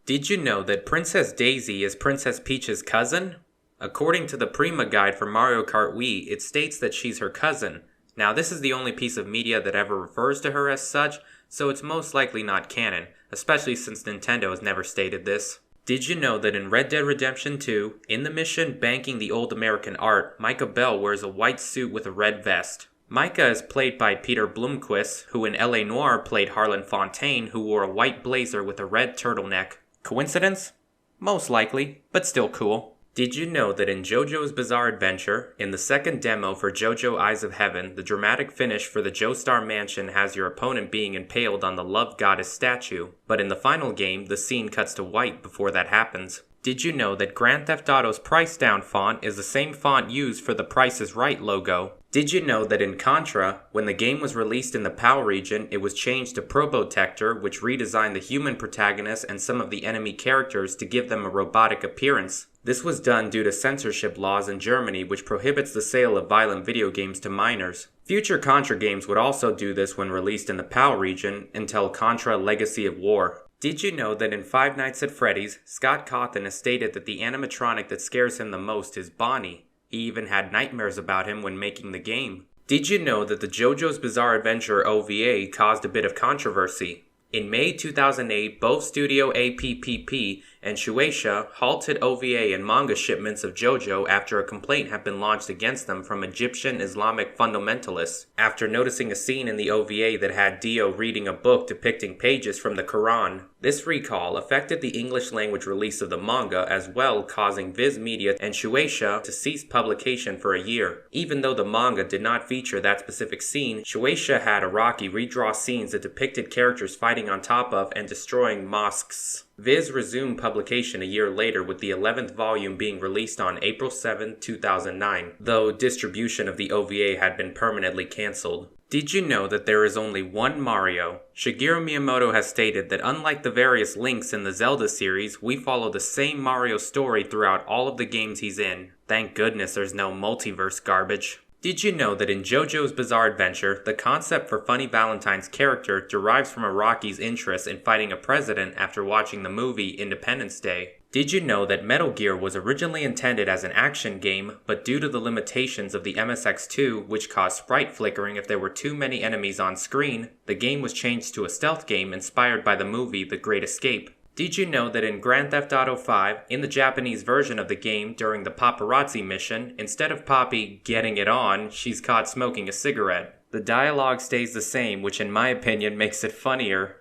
Did you know that Princess Daisy is Princess Peach's cousin? According to the Prima guide for Mario Kart Wii, it states that she's her cousin. Now, this is the only piece of media that ever refers to her as such, so it's most likely not canon, especially since Nintendo has never stated this. Did you know that in Red Dead Redemption 2, in the mission Banking the Old American Art, Micah Bell wears a white suit with a red vest? Micah is played by Peter Blomquist, who in L.A. Noire played Harlan Fontaine, who wore a white blazer with a red turtleneck. Coincidence? Most likely, but still cool. Did you know that in JoJo's Bizarre Adventure, in the second demo for JoJo Eyes of Heaven, the dramatic finish for the Joestar Mansion has your opponent being impaled on the Love Goddess statue, but in the final game, the scene cuts to white before that happens? Did you know that Grand Theft Auto's Price Down font is the same font used for the Price is Right logo? Did you know that in Contra, when the game was released in the PAL region, it was changed to Probotector, which redesigned the human protagonist and some of the enemy characters to give them a robotic appearance? This was done due to censorship laws in Germany, which prohibits the sale of violent video games to minors. Future Contra games would also do this when released in the PAL region until Contra Legacy of War. Did you know that in Five Nights at Freddy's, Scott Cawthon has stated that the animatronic that scares him the most is Bonnie? He even had nightmares about him when making the game. Did you know that the JoJo's Bizarre Adventure OVA caused a bit of controversy? In May 2008, both Studio APPP and Shueisha halted OVA and manga shipments of JoJo after a complaint had been launched against them from Egyptian Islamic fundamentalists after noticing a scene in the OVA that had Dio reading a book depicting pages from the Quran. This recall affected the English language release of the manga as well, causing Viz Media and Shueisha to cease publication for a year. Even though the manga did not feature that specific scene, Shueisha had Araki redraw scenes that depicted characters fighting on top of and destroying mosques. Viz resumed publication a year later with the 11th volume being released on April 7, 2009, though distribution of the OVA had been permanently cancelled. Did you know that there is only one Mario? Shigeru Miyamoto has stated that unlike the various Links in the Zelda series, we follow the same Mario story throughout all of the games he's in. Thank goodness there's no multiverse garbage. Did you know that in JoJo's Bizarre Adventure, the concept for Funny Valentine's character derives from Araki's interest in fighting a president after watching the movie Independence Day? Did you know that Metal Gear was originally intended as an action game, but due to the limitations of the MSX2, which caused sprite flickering if there were too many enemies on screen, the game was changed to a stealth game inspired by the movie The Great Escape? Did you know that in Grand Theft Auto 5, in the Japanese version of the game during the paparazzi mission, instead of Poppy getting it on, she's caught smoking a cigarette? The dialogue stays the same, which in my opinion makes it funnier.